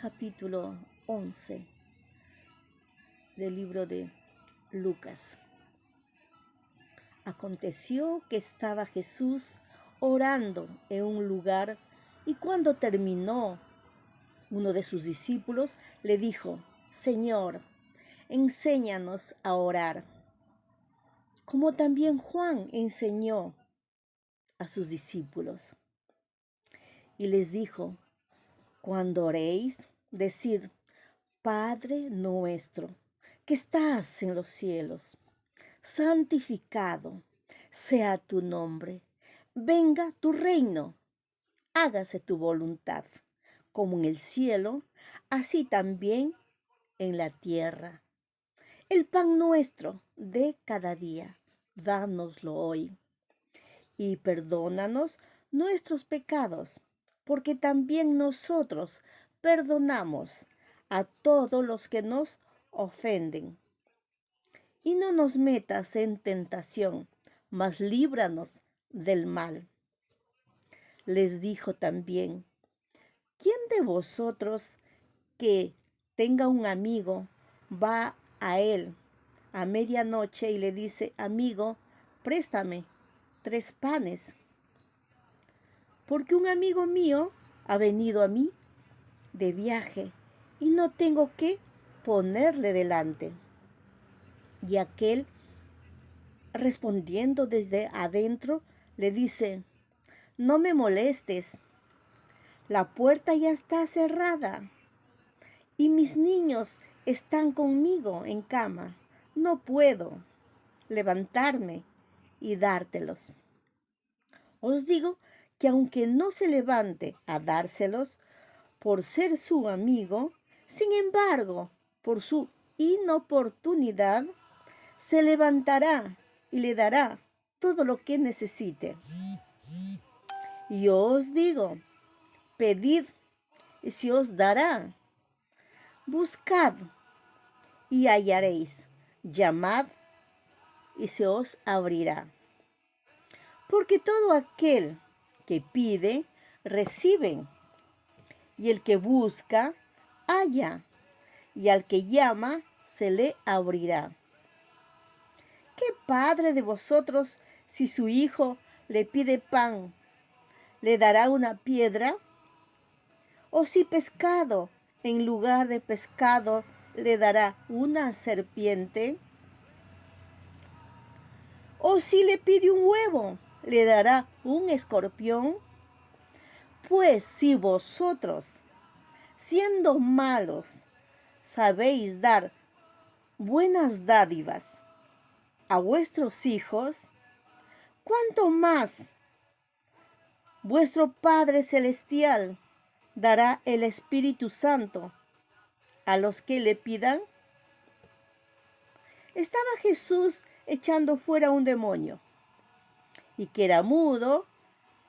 capítulo 11 del libro de Lucas. Aconteció que estaba Jesús orando en un lugar y cuando terminó, uno de sus discípulos le dijo: Señor, enséñanos a orar, como también Juan enseñó a sus discípulos. Y les dijo: cuando oréis, decid: Padre nuestro, que estás en los cielos, santificado sea tu nombre. Venga tu reino, hágase tu voluntad, como en el cielo, así también en la tierra. El pan nuestro de cada día, dánoslo hoy. Y perdónanos nuestros pecados, porque también nosotros perdonamos a todos los que nos ofenden. Y no nos metas en tentación, mas líbranos del mal. Les dijo también: ¿quién de vosotros que tenga un amigo va a él a medianoche y le dice: amigo, préstame 3 panes? Porque un amigo mío ha venido a mí de viaje y no tengo qué ponerle delante. Y aquel, respondiendo desde adentro, le dice: no me molestes, la puerta ya está cerrada y mis niños están conmigo en cama. No puedo levantarme y dártelos. Os digo que aunque no se levante a dárselos por ser su amigo, sin embargo, por su inoportunidad, se levantará y le dará todo lo que necesite. Y yo os digo: pedid y se os dará, buscad y hallaréis, llamad y se os abrirá. Porque todo aquel que pide, recibe, y el que busca, halla, y al que llama, se le abrirá. ¿Qué padre de vosotros, si su hijo le pide pan, le dará una piedra? ¿O si pescado, en lugar de pescado, le dará una serpiente? ¿O si le pide un huevo, le dará un escorpión? Pues si vosotros, siendo malos, sabéis dar buenas dádivas a vuestros hijos, ¿cuánto más vuestro Padre Celestial dará el Espíritu Santo a los que le pidan? Estaba Jesús echando fuera un demonio, y que era mudo,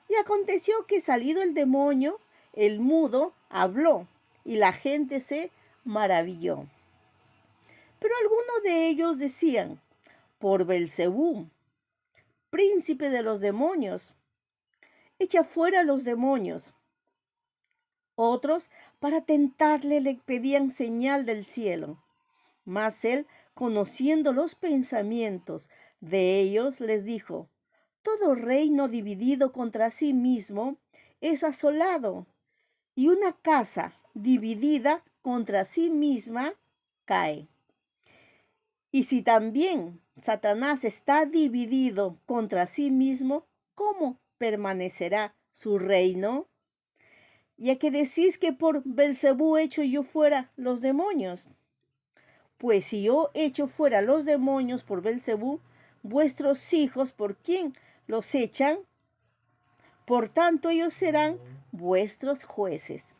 y aconteció que salido el demonio, el mudo habló, y la gente se maravilló. Pero algunos de ellos decían: por Belzebú, príncipe de los demonios, echa fuera los demonios. Otros, para tentarle, le pedían señal del cielo. Mas él, conociendo los pensamientos de ellos, les dijo: todo reino dividido contra sí mismo es asolado, y una casa dividida contra sí misma cae. Y si también Satanás está dividido contra sí mismo, ¿cómo permanecerá su reino? Ya que decís que por Belzebú echo yo fuera los demonios. Pues si yo echo fuera los demonios por Belzebú, vuestros hijos, ¿por quién los echan? Por tanto, ellos serán vuestros jueces.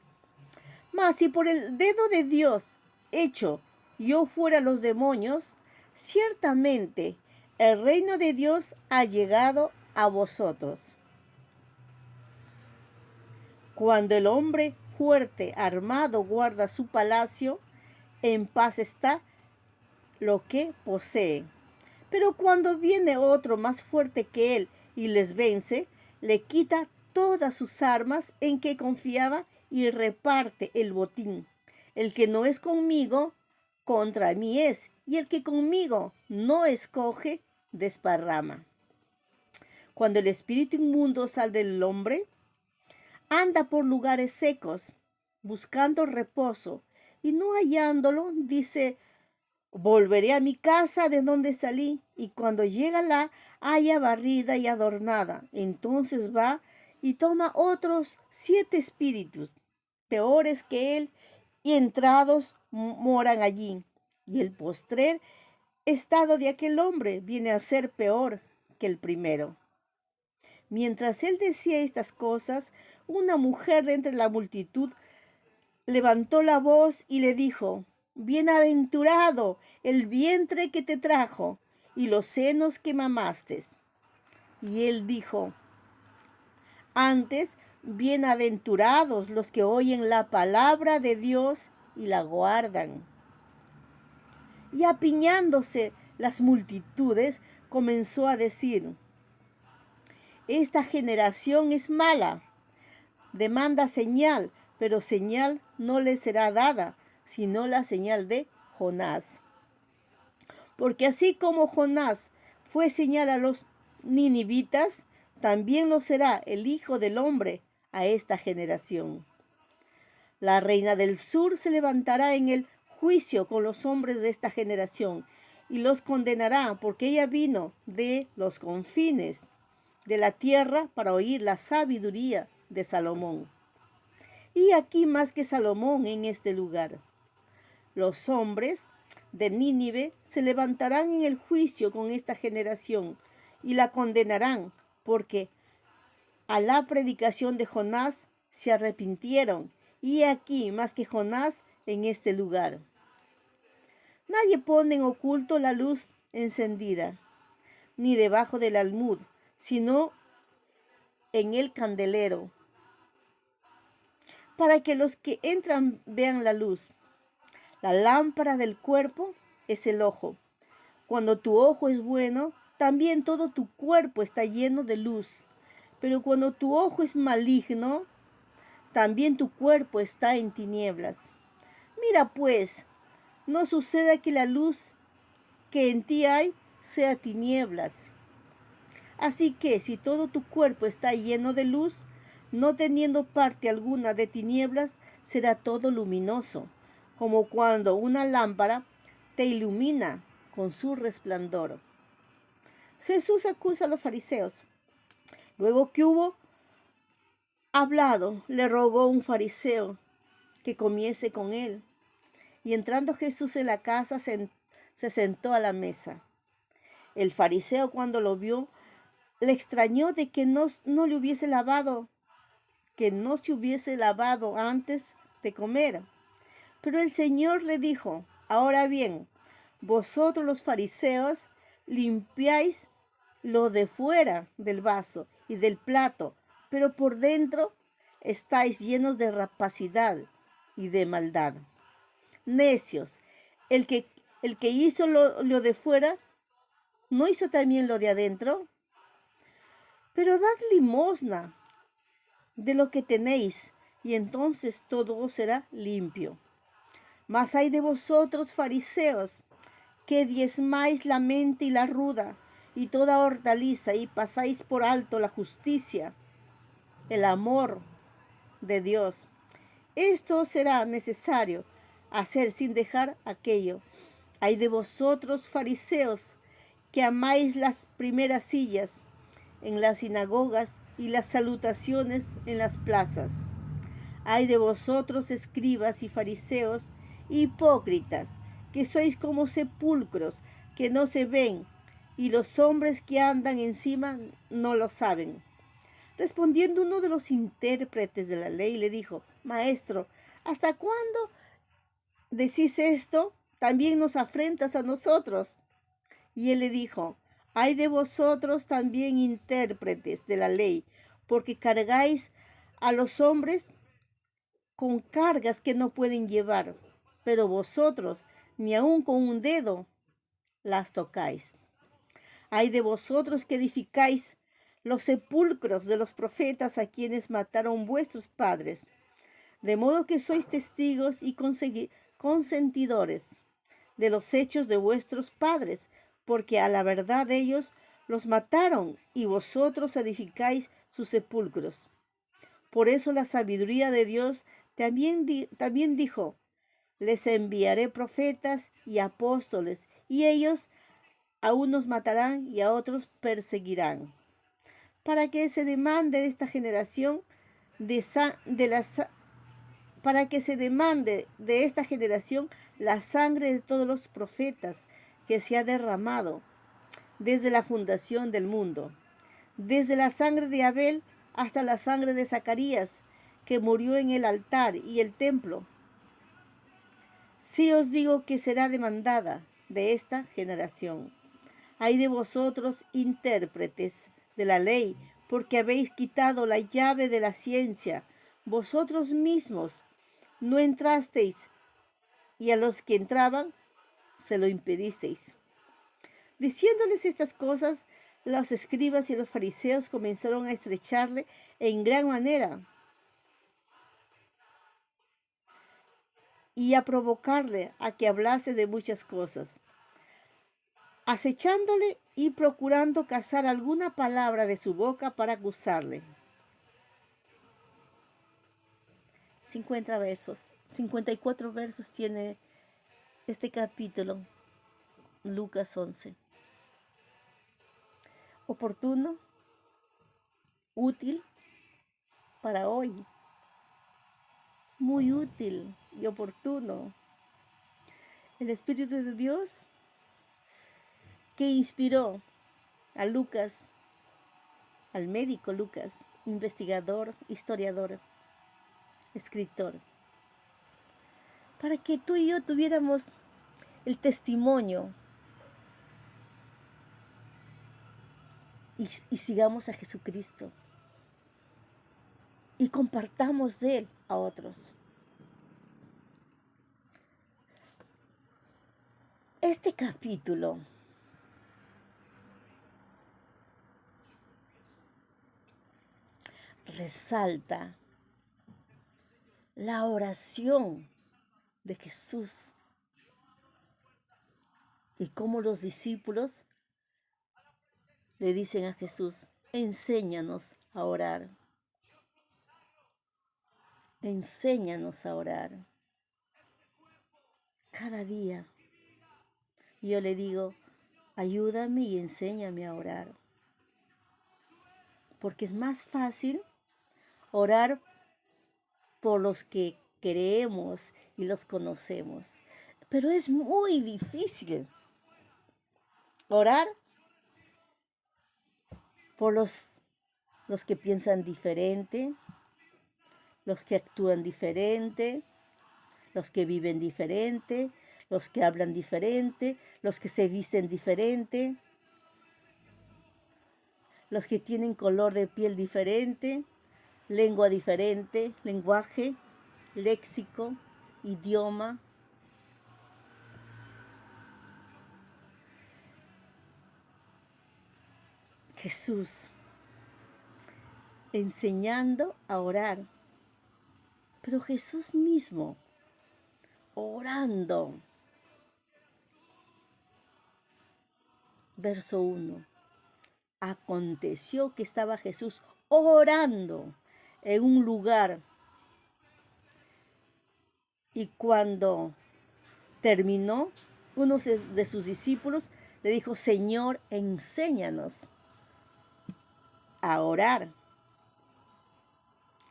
Mas si por el dedo de Dios echo yo fuera los demonios, ciertamente el reino de Dios ha llegado a vosotros. Cuando el hombre fuerte, armado, guarda su palacio, en paz está lo que posee. Pero cuando viene otro más fuerte que él y les vence, le quita todas sus armas en que confiaba y reparte el botín. El que no es conmigo, contra mí es, y el que conmigo no escoge, desparrama. Cuando el espíritu inmundo sale del hombre, anda por lugares secos, buscando reposo, y no hallándolo, dice: volveré a mi casa de donde salí, y cuando llega la halla barrida y adornada. Entonces va y toma otros 7 espíritus, peores que él, y entrados moran allí. Y el postrer estado de aquel hombre viene a ser peor que el primero. Mientras él decía estas cosas, una mujer de entre la multitud levantó la voz y le dijo: bienaventurado el vientre que te trajo y los senos que mamaste. Y él dijo: antes, bienaventurados los que oyen la palabra de Dios y la guardan. Y apiñándose las multitudes, comenzó a decir: esta generación es mala, demanda señal, pero señal no le será dada, sino la señal de Jonás. Porque así como Jonás fue señal a los ninivitas, también lo será el Hijo del Hombre a esta generación. La reina del sur se levantará en el juicio con los hombres de esta generación y los condenará, porque ella vino de los confines de la tierra para oír la sabiduría de Salomón. Y aquí más que Salomón en este lugar. Los hombres de Nínive se levantarán en el juicio con esta generación y la condenarán, porque a la predicación de Jonás se arrepintieron, y aquí más que Jonás en este lugar. Nadie pone en oculto la luz encendida, ni debajo del almud, sino en el candelero, para que los que entran vean la luz. La lámpara del cuerpo es el ojo. Cuando tu ojo es bueno, también todo tu cuerpo está lleno de luz. Pero cuando tu ojo es maligno, también tu cuerpo está en tinieblas. Mira pues, no suceda que la luz que en ti hay sea tinieblas. Así que si todo tu cuerpo está lleno de luz, no teniendo parte alguna de tinieblas, será todo luminoso, como cuando una lámpara te ilumina con su resplandor. Jesús acusa a los fariseos. Luego que hubo hablado, le rogó un fariseo que comiese con él. Y entrando Jesús en la casa, se sentó a la mesa. El fariseo, cuando lo vio, le extrañó de que no le hubiese lavado, que no se hubiese lavado antes de comer. Pero el Señor le dijo: ahora bien, vosotros los fariseos limpiáis lo de fuera del vaso y del plato, pero por dentro estáis llenos de rapacidad y de maldad. Necios, el que hizo lo de fuera, ¿no hizo también lo de adentro? Pero dad limosna de lo que tenéis, y entonces todo os será limpio. Mas hay de vosotros, fariseos, que diezmáis la mente y la ruda, y toda hortaliza, y pasáis por alto la justicia, el amor de Dios. Esto será necesario hacer sin dejar aquello. Hay de vosotros, fariseos, que amáis las primeras sillas en las sinagogas y las salutaciones en las plazas. Hay de vosotros, escribas y fariseos, hipócritas, que sois como sepulcros que no se ven, y los hombres que andan encima no lo saben. Respondiendo uno de los intérpretes de la ley, le dijo: Maestro, ¿hasta cuándo decís esto? También nos afrentas a nosotros. Y él le dijo: hay de vosotros también, intérpretes de la ley, porque cargáis a los hombres con cargas que no pueden llevar, pero vosotros ni aun con un dedo las tocáis. Hay de vosotros que edificáis los sepulcros de los profetas a quienes mataron vuestros padres. De modo que sois testigos y consentidores de los hechos de vuestros padres, porque a la verdad ellos los mataron y vosotros edificáis sus sepulcros. Por eso la sabiduría de Dios también dijo, les enviaré profetas y apóstoles, y ellos a unos matarán y a otros perseguirán, para que se demande de esta generación para que se demande de esta generación la sangre de todos los profetas que se ha derramado desde la fundación del mundo, desde la sangre de Abel hasta la sangre de Zacarías, que murió en el altar y el templo. Sí os digo que será demandada de esta generación. Ay de vosotros, intérpretes de la ley, porque habéis quitado la llave de la ciencia. Vosotros mismos no entrasteis, y a los que entraban se lo impedisteis. Diciéndoles estas cosas, los escribas y los fariseos comenzaron a estrecharle en gran manera y a provocarle a que hablase de muchas cosas, acechándole y procurando cazar alguna palabra de su boca para acusarle. 54 versos tiene este capítulo, Lucas 11. Oportuno, útil para hoy, muy útil y oportuno. El Espíritu de Dios que inspiró a Lucas, al médico Lucas, investigador, historiador, escritor, para que tú y yo tuviéramos el testimonio y sigamos a Jesucristo y compartamos de Él a otros. Este capítulo resalta la oración de Jesús y cómo los discípulos le dicen a Jesús, enséñanos a orar. Enséñanos a orar. Cada día yo le digo, ayúdame y enséñame a orar. Porque es más fácil orar por los que queremos y los conocemos. Pero es muy difícil orar por los que piensan diferente, los que actúan diferente, los que viven diferente, los que hablan diferente, los que se visten diferente, los que tienen color de piel diferente, lengua diferente, lenguaje, léxico, idioma. Jesús enseñando a orar, pero Jesús mismo orando. Verso 1. Aconteció que estaba Jesús orando en un lugar y cuando terminó, uno de sus discípulos le dijo, Señor, enséñanos a orar.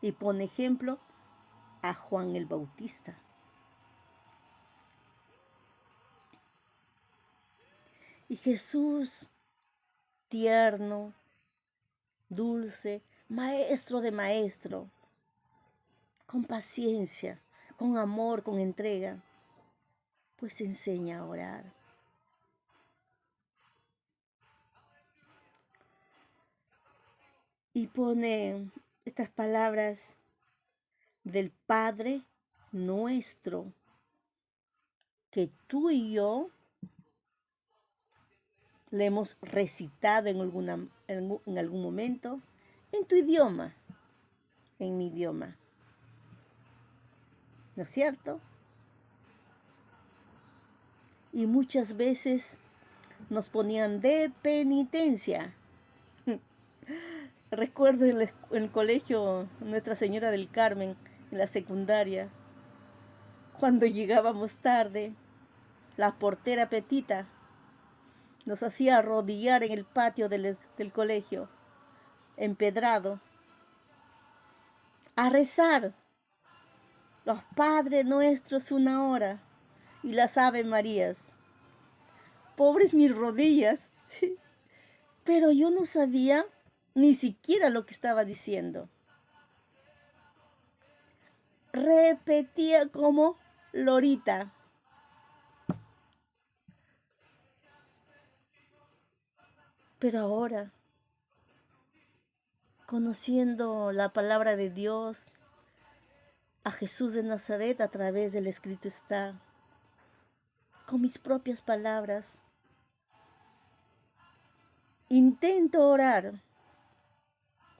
Y pone ejemplo a Juan el Bautista. Y Jesús, tierno, dulce, maestro de maestro, con paciencia, con amor, con entrega, pues enseña a orar. Y pone estas palabras del Padre nuestro, que tú y yo le hemos recitado en algún momento, en tu idioma, en mi idioma. ¿no es cierto? Y muchas veces nos ponían de penitencia. Recuerdo en el colegio Nuestra Señora del Carmen, en la secundaria, cuando llegábamos tarde, la portera Petita nos hacía arrodillar en el patio del colegio, empedrado, a rezar los Padres Nuestros una hora y las Ave Marías. Pobres mis rodillas, pero yo no sabía ni siquiera lo que estaba diciendo. Repetía como lorita. Pero ahora, conociendo la palabra de Dios, a Jesús de Nazaret a través del escrito está, con mis propias palabras, intento orar,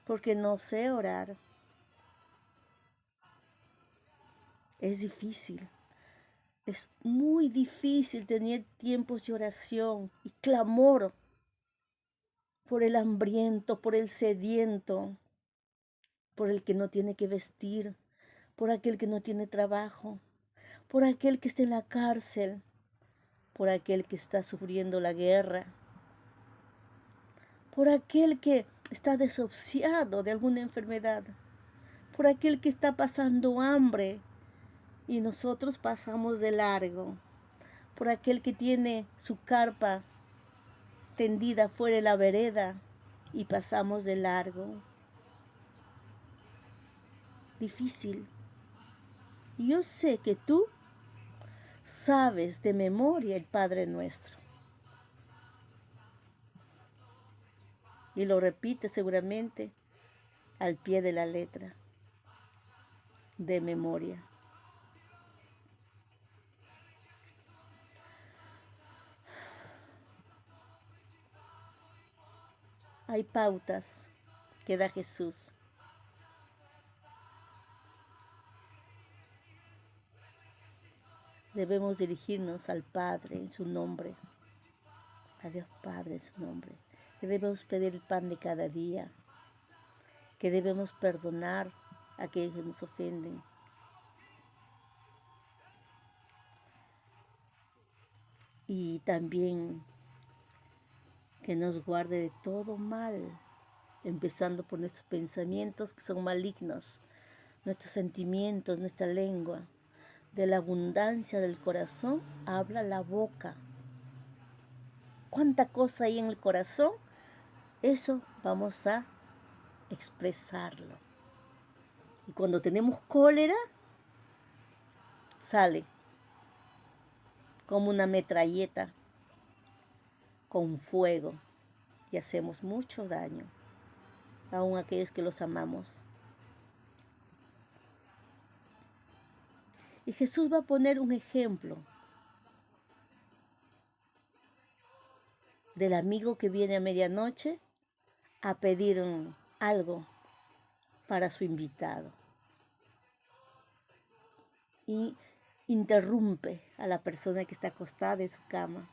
porque no sé orar. Es difícil, es muy difícil tener tiempos de oración y clamor por el hambriento, por el sediento, por el que no tiene que vestir, por aquel que no tiene trabajo, por aquel que está en la cárcel, por aquel que está sufriendo la guerra, por aquel que está desahuciado de alguna enfermedad, por aquel que está pasando hambre y nosotros pasamos de largo, por aquel que tiene su carpa tendida fuera de la vereda y pasamos de largo. Difícil. Yo sé que tú sabes de memoria el Padre Nuestro. Y lo repites seguramente al pie de la letra, de memoria. Hay pautas que da Jesús. Debemos dirigirnos al Padre en su nombre, a Dios Padre en su nombre. Que debemos pedir el pan de cada día, que debemos perdonar a aquellos que nos ofenden. Y también que nos guarde de todo mal, empezando por nuestros pensamientos que son malignos, nuestros sentimientos, nuestra lengua. De la abundancia del corazón habla la boca. ¿Cuánta cosa hay en el corazón? Eso vamos a expresarlo. Y cuando tenemos cólera, sale como una metralleta con fuego y hacemos mucho daño, aun a aquellos que los amamos. Y Jesús va a poner un ejemplo del amigo que viene a medianoche a pedir algo para su invitado. Y interrumpe a la persona que está acostada en su cama.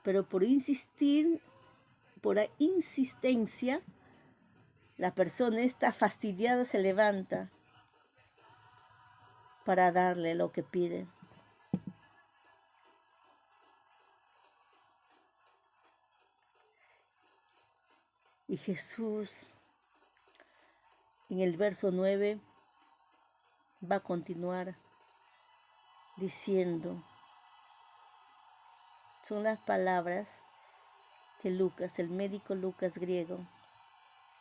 Pero por insistir, por la insistencia, la persona está fastidiada, se levanta para darle lo que pide. Y Jesús, en el verso 9, va a continuar diciendo, son las palabras que Lucas, el médico Lucas griego,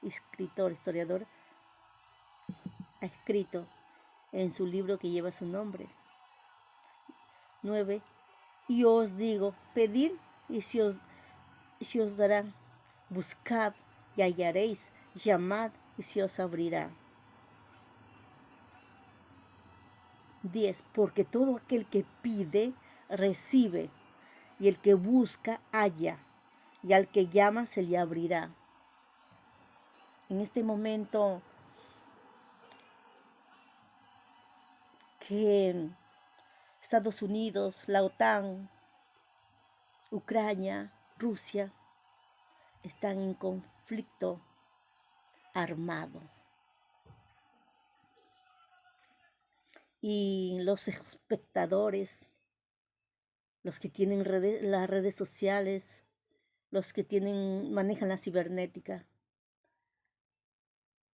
escritor, historiador, ha escrito en su libro que lleva su nombre. 9. Y os digo, pedid y se os dará, buscad y hallaréis, llamad y se os abrirá. 10. Porque todo aquel que pide, recibe, y el que busca, halla, y al que llama se le abrirá. En este momento que Estados Unidos, la OTAN, Ucrania, Rusia están en conflicto armado. Y los espectadores, los que tienen las redes sociales, los que manejan la cibernética,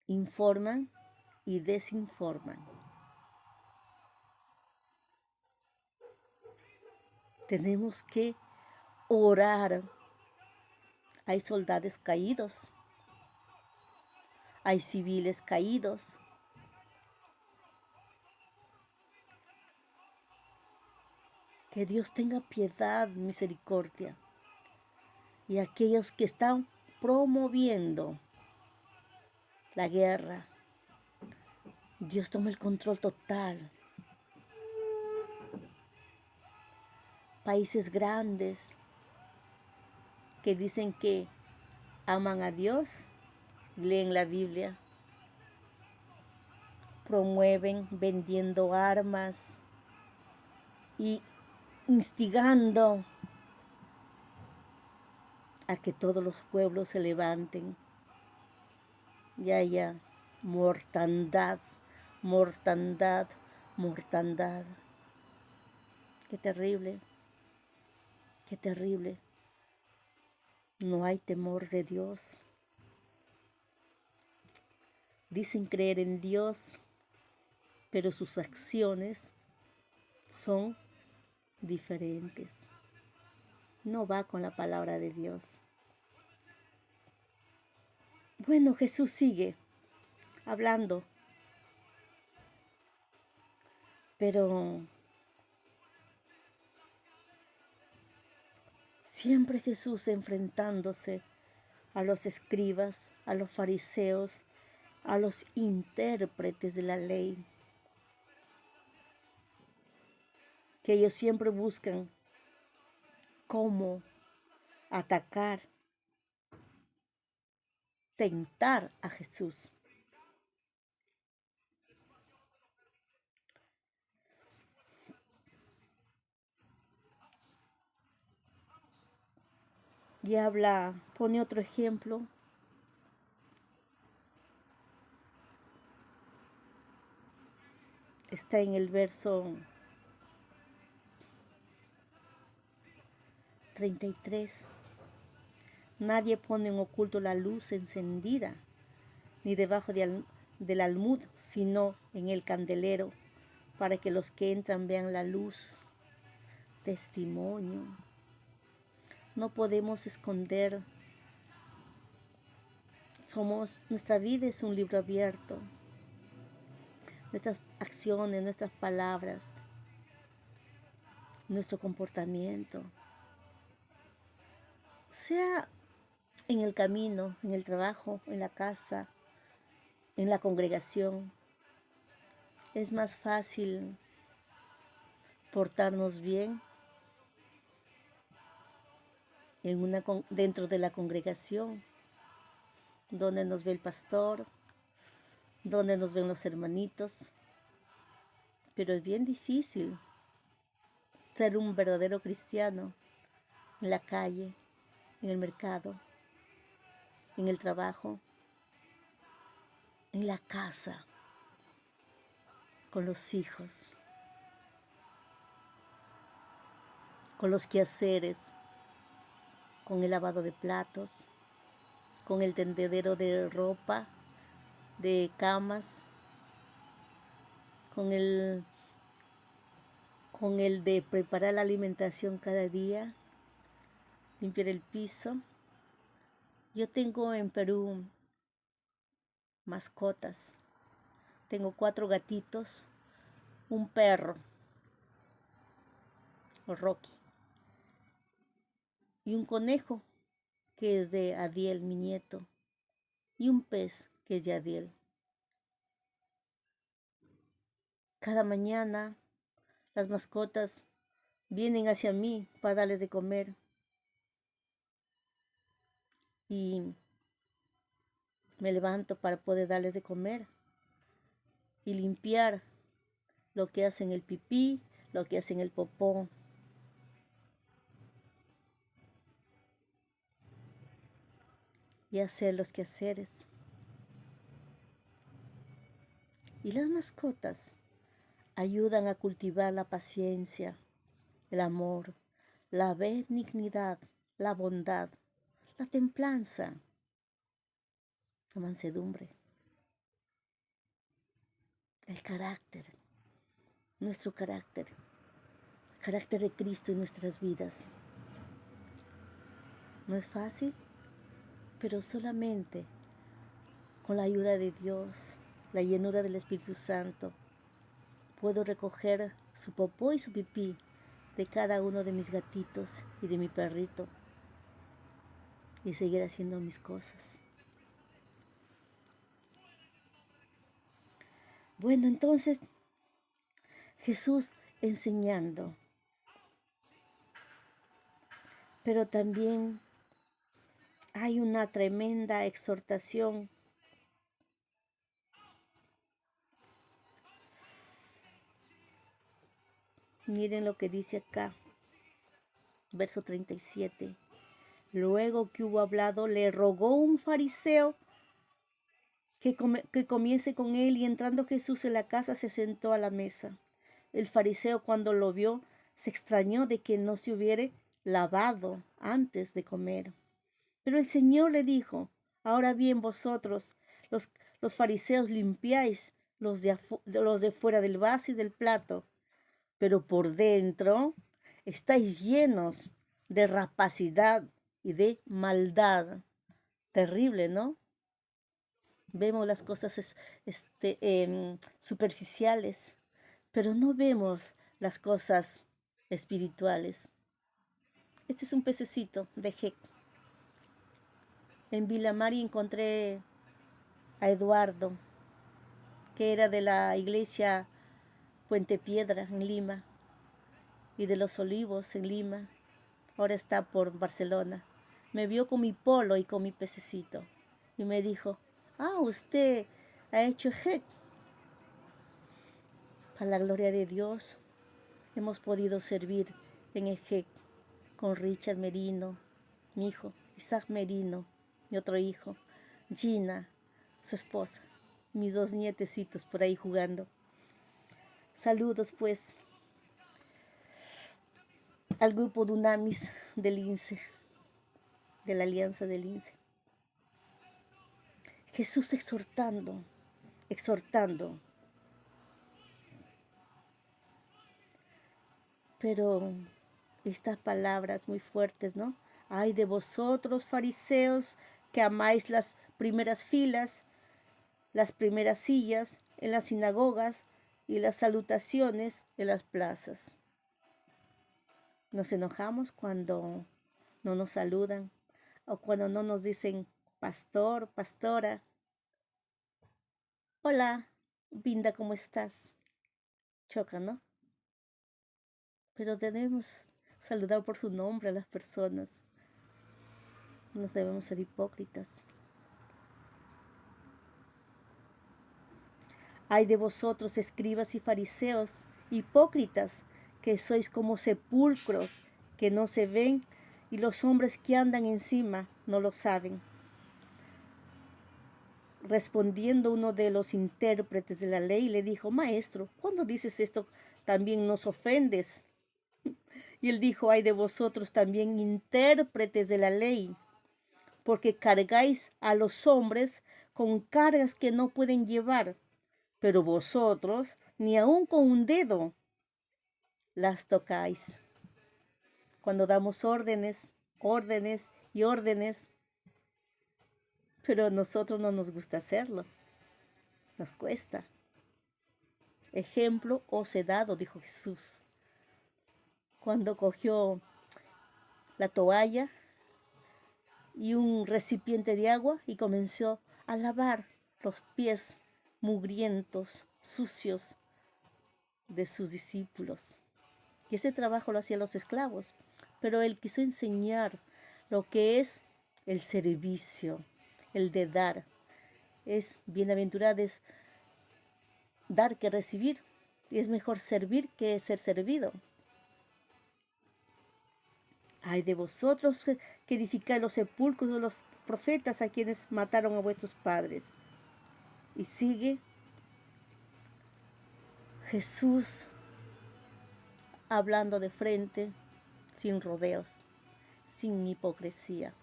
informan y desinforman. Tenemos que orar. Hay soldados caídos, hay civiles caídos. Que Dios tenga piedad, misericordia. Y aquellos que están promoviendo la guerra, Dios toma el control total. Países grandes que dicen que aman a Dios, leen la Biblia, promueven vendiendo armas y instigando a que todos los pueblos se levanten y haya mortandad, mortandad, mortandad. Qué terrible, qué terrible. No hay temor de Dios. Dicen creer en Dios, pero sus acciones son diferentes. No va con la palabra de Dios. Bueno, Jesús sigue hablando, pero siempre Jesús enfrentándose a los escribas, a los fariseos, a los intérpretes de la ley, que ellos siempre buscan cómo atacar, tentar a Jesús. Y pone otro ejemplo. Está en el verso 33. Nadie pone en oculto la luz encendida, ni debajo del almud, sino en el candelero, para que los que entran vean la luz. Testimonio. No podemos esconder. Nuestra vida es un libro abierto. Nuestras acciones, nuestras palabras, nuestro comportamiento, sea en el camino, en el trabajo, en la casa, en la congregación, es más fácil portarnos bien dentro de la congregación, donde nos ve el pastor, donde nos ven los hermanitos. Pero es bien difícil ser un verdadero cristiano en la calle, en el mercado, en el trabajo, en la casa, con los hijos, con los quehaceres, con el lavado de platos, con el tendedero de ropa, de camas, con el de preparar la alimentación cada día, limpiar el piso. Yo tengo en Perú mascotas. Tengo 4 gatitos, un perro, Rocky, y un conejo, que es de Adiel, mi nieto, y un pez, que es de Adiel. Cada mañana las mascotas vienen hacia mí para darles de comer. Y me levanto para poder darles de comer y limpiar lo que hacen el pipí, lo que hacen el popó. Y hacer los quehaceres. Y las mascotas ayudan a cultivar la paciencia, el amor, la benignidad, la bondad, la templanza, la mansedumbre, el carácter, nuestro carácter, el carácter de Cristo en nuestras vidas. No es fácil, pero solamente con la ayuda de Dios, la llenura del Espíritu Santo, puedo recoger su popó y su pipí de cada uno de mis gatitos y de mi perrito y seguir haciendo mis cosas. Bueno, entonces Jesús enseñando, pero también hay una tremenda exhortación. Miren lo que dice acá, verso 37. Luego que hubo hablado, le rogó un fariseo que comiese con él, y entrando Jesús en la casa se sentó a la mesa. El fariseo, cuando lo vio, se extrañó de que no se hubiere lavado antes de comer. Pero el Señor le dijo: ahora bien, vosotros, los fariseos, limpiáis los de fuera del vaso y del plato, pero por dentro estáis llenos de rapacidad y de maldad. Terrible, ¿no? Vemos las cosas superficiales, pero no vemos las cosas espirituales. Este es un pececito de Heck. En Vilamari encontré a Eduardo, que era de la iglesia Puente Piedra en Lima y de los Olivos en Lima. Ahora está por Barcelona. Me vio con mi polo y con mi pececito y me dijo: usted ha hecho Heck. Para la gloria de Dios hemos podido servir en el Heck con Richard Merino, mi hijo, Isaac Merino, mi otro hijo, Gina, su esposa, mis 2 nietecitos por ahí jugando. Saludos pues al grupo Dunamis del INSE, de la Alianza del INSE. Jesús exhortando. Pero estas palabras muy fuertes, ¿no? Ay de vosotros, fariseos, que amáis las primeras filas, las primeras sillas en las sinagogas y las salutaciones en las plazas. Nos enojamos cuando no nos saludan o cuando no nos dicen pastor, pastora. Hola, Binda, ¿cómo estás? Choca, ¿no? Pero debemos saludar por su nombre a las personas. No debemos ser hipócritas. Ay de vosotros, escribas y fariseos, hipócritas, que sois como sepulcros que no se ven, y los hombres que andan encima no lo saben. Respondiendo uno de los intérpretes de la ley, le dijo: Maestro, cuando dices esto, también nos ofendes. Y él dijo: ay de vosotros también, intérpretes de la ley, porque cargáis a los hombres con cargas que no pueden llevar, pero vosotros ni aun con un dedo las tocáis. Cuando damos órdenes, pero a nosotros no nos gusta hacerlo, nos cuesta. Ejemplo os he dado, dijo Jesús, cuando cogió la toalla y un recipiente de agua y comenzó a lavar los pies mugrientos, sucios de sus discípulos. Y ese trabajo lo hacían los esclavos, pero él quiso enseñar lo que es el servicio, el de dar. Es bienaventurado, es dar que recibir. y es mejor servir que ser servido. Ay de vosotros que edificáis los sepulcros de los profetas a quienes mataron a vuestros padres. Y sigue Jesús hablando de frente, sin rodeos, sin hipocresía.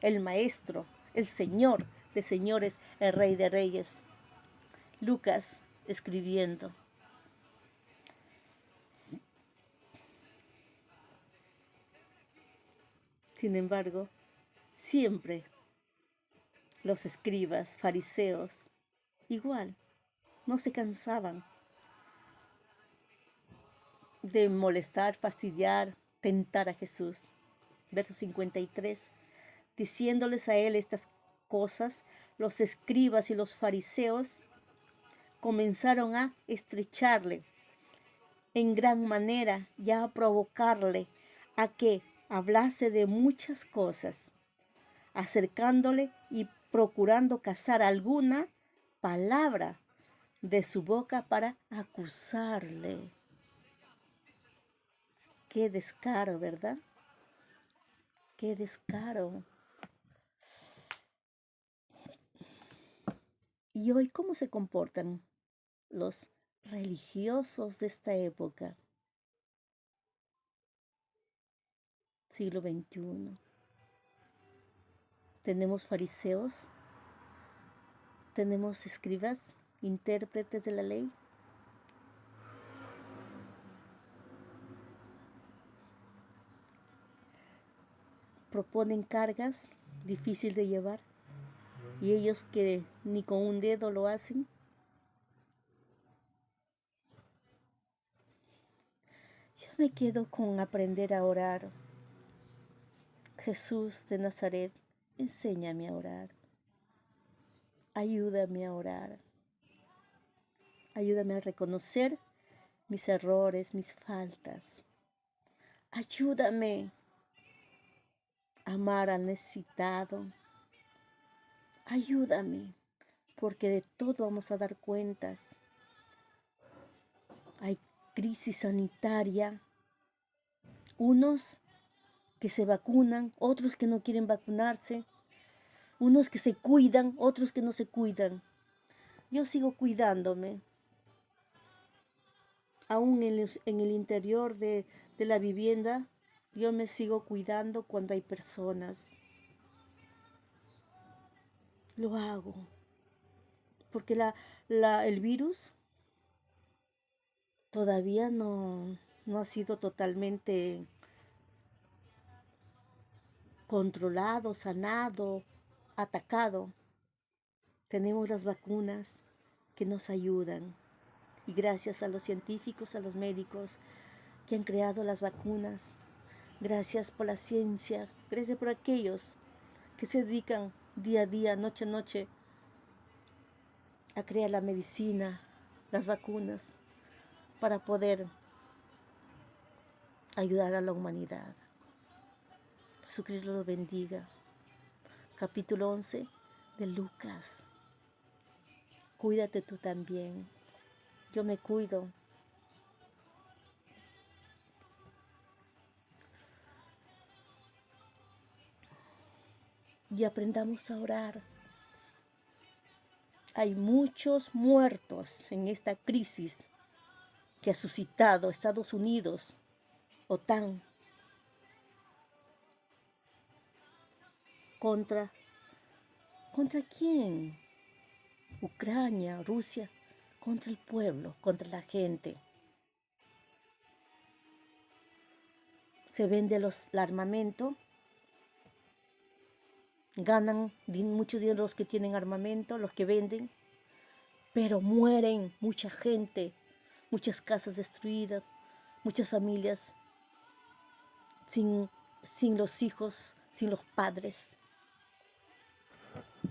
El Maestro, el Señor de señores, el Rey de reyes. Lucas escribiendo. Sin embargo, siempre los escribas, fariseos, igual, no se cansaban de molestar, fastidiar, tentar a Jesús. Verso 53, diciéndoles a él estas cosas, los escribas y los fariseos comenzaron a estrecharle en gran manera y a provocarle a que hablase de muchas cosas, acercándole y procurando cazar alguna palabra de su boca para acusarle. Qué descaro, ¿verdad? Qué descaro. ¿Y hoy cómo se comportan los religiosos de esta época? Siglo XXI. Tenemos fariseos, tenemos escribas, intérpretes de la ley. Proponen cargas difíciles de llevar y ellos que ni con un dedo lo hacen. Yo me quedo con aprender a orar. Jesús de Nazaret, enséñame a orar. Ayúdame a orar. Ayúdame a reconocer mis errores, mis faltas. Ayúdame a amar al necesitado. Ayúdame, porque de todo vamos a dar cuentas. Hay crisis sanitaria. Unos que se vacunan, otros que no quieren vacunarse. Unos que se cuidan, otros que no se cuidan. Yo sigo cuidándome. Aún en el interior de la vivienda, yo me sigo cuidando cuando hay personas. Lo hago. Porque el virus todavía no ha sido totalmente controlado, sanado, atacado. Tenemos las vacunas que nos ayudan. Y gracias a los científicos, a los médicos que han creado las vacunas, gracias por la ciencia, gracias por aquellos que se dedican día a día, noche a noche, a crear la medicina, las vacunas, para poder ayudar a la humanidad. Jesucristo los bendiga. Capítulo 11 de Lucas. Cuídate tú también. Yo me cuido. Y aprendamos a orar. Hay muchos muertos en esta crisis que ha suscitado Estados Unidos, OTAN, ¿contra quién? Ucrania, Rusia, contra el pueblo, contra la gente. Se vende el armamento, ganan mucho dinero los que tienen armamento, los que venden, pero mueren mucha gente, muchas casas destruidas, muchas familias sin los hijos, sin los padres.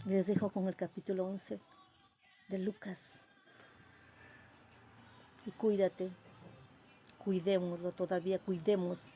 Les dejo con el capítulo 11 de Lucas. Y cuídate, cuidémoslo todavía, cuidemos